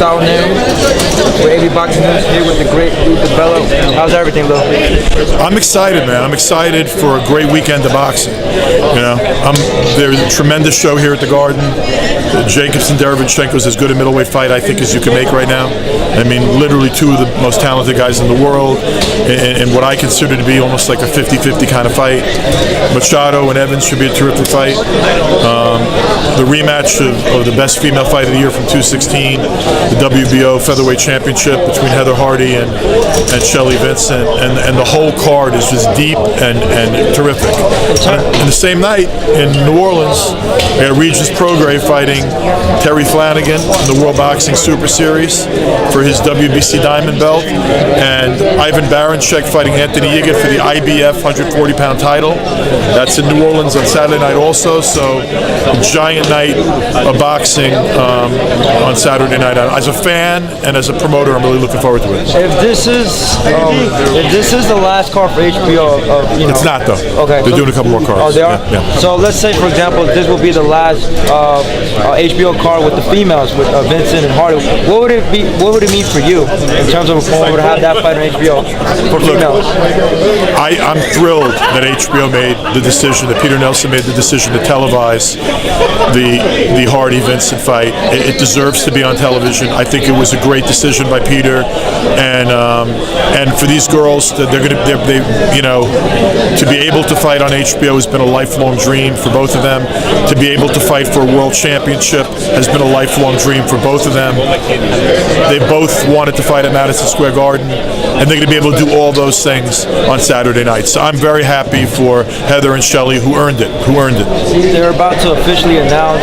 Broner, with AV Boxing News here with the great Dibella. How's everything, Lil? I'm excited, man. I'm excited for a great weekend of boxing. There's a tremendous show here at the Garden. Jacobson-Derevyanchenko's as good a middleweight fight, I think, as you can make right now. I mean, literally two of the most talented guys in the world, and what I consider to be almost like a 50-50 kind of fight. Machado and Evans should be a terrific fight. The rematch of the best female fight of the year from 2016, the WBO featherweight championship between Heather Hardy and Shelley Vincent, and the whole card is just deep and terrific. And the same night in New Orleans, we had Regis Prograis fighting Terry Flanagan in the World Boxing Super Series for his WBC Diamond belt, and Ivan Barancek fighting Anthony Yiggett for the IBF 140-pound title. That's in New Orleans on Saturday night also, so a giant night of boxing on Saturday night. As a fan and as a promoter, I'm really looking forward to it. If this is the last card for HBO, it's not though. Okay, they're doing a couple more cards. Oh, they are. Yeah. So let's say, for example, this will be the last HBO card with the females, with Vincent and Hardy. What would it be? What would it mean for you in terms of if we would have that fight on HBO for females? I'm thrilled that HBO made the decision, that Peter Nelson made the decision to televise the Hardy Vincent fight. It deserves to be on television. I think it was a great decision by Peter, and for these girls, to be able to fight on HBO has been a lifelong dream for both of them. To be able to fight for a world championship has been a lifelong dream for both of them. They both wanted to fight at Madison Square Garden, and they're going to be able to do all those things on Saturday night. So I'm very happy for Heather and Shelley, who earned it. They're about to officially announce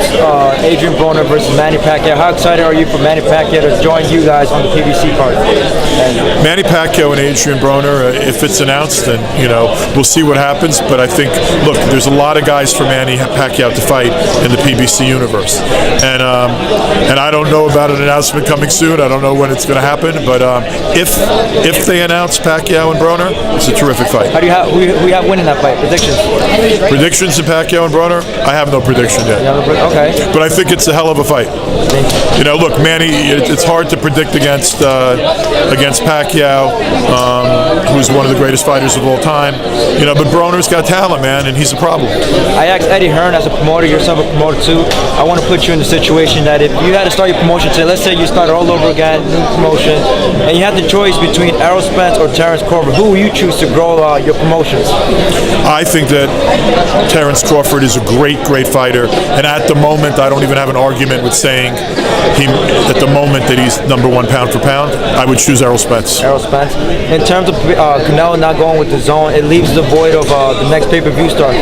Adrian Broner versus Manny Pacquiao. How excited are you for Manny Pacquiao to join you guys on the PBC card? Manny Pacquiao and Adrian Broner, if it's announced, then we'll see what happens. But I think, look, there's a lot of guys for Manny Pacquiao to fight in the PBC universe, and I don't know about an announcement coming soon. I don't know when it's going to happen, but if they announce Pacquiao and Broner, it's a terrific fight. How do you have we have winning that fight? Predictions in Pacquiao and Broner? I have no prediction yet. Okay. But I think it's a hell of a fight. Look, Manny, it's hard to predict against Pacquiao, who's one of the greatest fighters of all time. But Broner's got talent, man, and he's a problem. I asked Eddie Hearn, as a promoter, yourself a promoter too, I want to put you in the situation that if you had to start your promotion today, let's say you start all over again, new promotion, and you had the choice between Errol Spence or Terrence Crawford, who will you choose to grow your promotions? I think that Terrence Crawford is a great fighter, and at the moment, I don't even have an argument with saying at the moment that he's #1 pound for pound. I would choose Errol Spence. Errol Spence. In terms of Canelo not going with the zone, it leaves the void of the next pay-per-view star.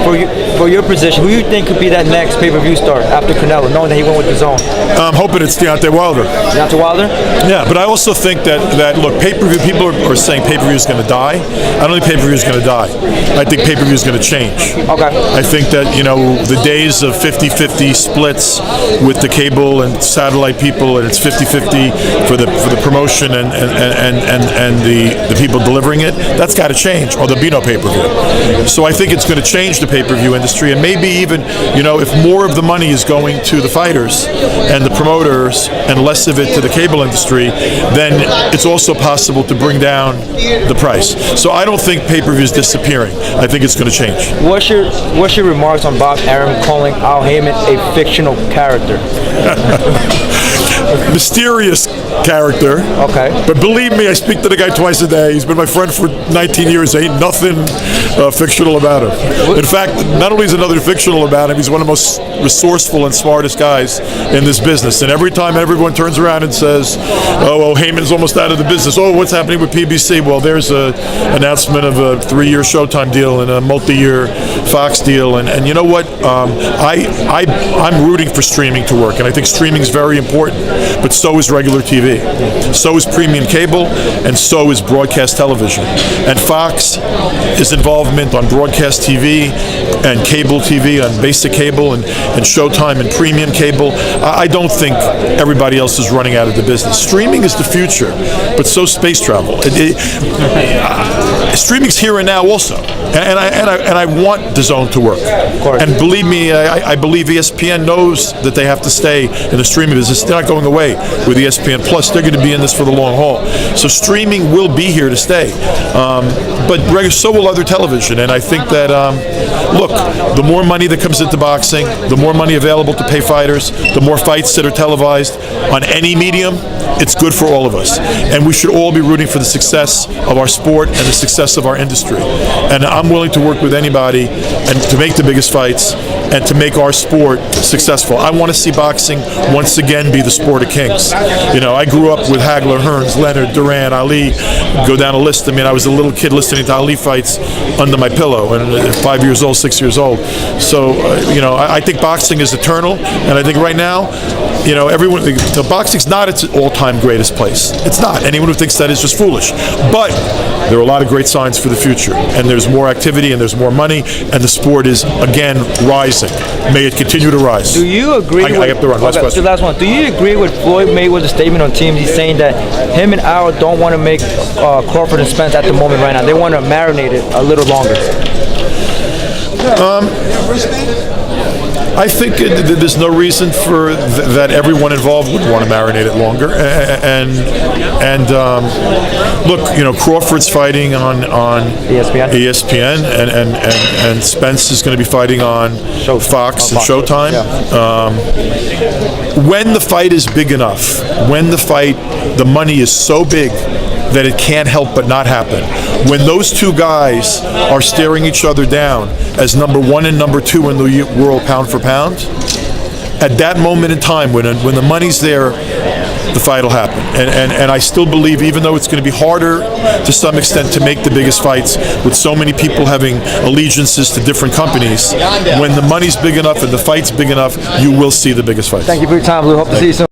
For your position, who do you think could be that next pay-per-view star after Canelo, knowing that he went with the zone? I'm hoping it's Deontay Wilder. Deontay Wilder? Yeah, but I also think that look, pay-per-view, people are saying pay-per-view is going to die. I don't think pay-per-view is going to die. I think pay-per-view is going to change. Okay. I think that, the days of 50-50 splits with the cable and satellite people, and it's 50-50 for the promotion and the people delivering it, that's got to change, or there'll be no pay-per-view. So I think it's going to change the pay-per-view industry, and maybe even, if more of the money is going to the fighters and the promoters and less of it to the cable industry, then it's also possible to bring down the price. So I don't think pay-per-view is disappearing. I think it's going to change. What's your remarks on Bob Arum calling Al Heyman a fictional character? Mysterious character. Okay. But believe me, I speak to the guy twice a day. He's been my friend for 19 years. Ain't nothing fictional about him. In fact, not only is there nothing fictional about him, he's one of the most resourceful and smartest guys in this business. And every time everyone turns around and says, oh, well, Heyman's almost out of the business. Oh, what's happening with PBC? Well, there's an announcement of a 3-year Showtime deal and a multi-year Fox deal. And you know what? I'm rooting for streaming to work. And I think streaming is very important. But so is regular TV. TV. So is premium cable, and so is broadcast television. And Fox's involvement on broadcast TV and cable TV, on basic cable and Showtime and premium cable, I don't think everybody else is running out of the business. Streaming is the future, but so space travel. Streaming's here and now also, and I want DAZN to work. And believe me, I believe ESPN knows that they have to stay in the streaming business. They're not going away with ESPN Plus. They're going to be in this for the long haul. So streaming will be here to stay, but so will other television. And I think that look, the more money that comes into boxing, the more money available to pay fighters, the more fights that are televised on any medium, it's good for all of us. And we should all be rooting for the success of our sport and the success of our industry. And I'm willing to work with anybody and to make the biggest fights and to make our sport successful. I want to see boxing once again be the sport of kings. You know, I grew up with Hagler, Hearns, Leonard, Duran, Ali, go down a list. I mean, I was a little kid listening to Ali fights under my pillow, and 5 years old, 6 years old. So, you know, I think boxing is eternal, and I think right now, you know, everyone, boxing's not its all-time greatest place. It's not. Anyone who thinks that is just foolish. But there are a lot of great signs for the future, and there's more activity, and there's more money, and the sport is, again, rising. May it continue to rise. Do you agree I have to run. Last question. The last one. Do you agree with Floyd Mayweather's statement on teams? He's saying that him and Al don't want to make Crawford and Spence at the moment right now. They want to marinate it a little longer. I think there's no reason for that everyone involved would want to marinate it longer. And look, you know, Crawford's fighting on ESPN, and Spence is going to be fighting on Fox and Showtime. When the fight is big enough, when the money is so big that it can't help but not happen, when those two guys are staring each other down as number one and number two in the world pound for pound, at that moment in time, when the money's there, the fight will happen. And I still believe, even though it's going to be harder to some extent to make the biggest fights with so many people having allegiances to different companies, when the money's big enough and the fight's big enough, you will see the biggest fights. Thank you for your time, Lou. Hope to see you soon.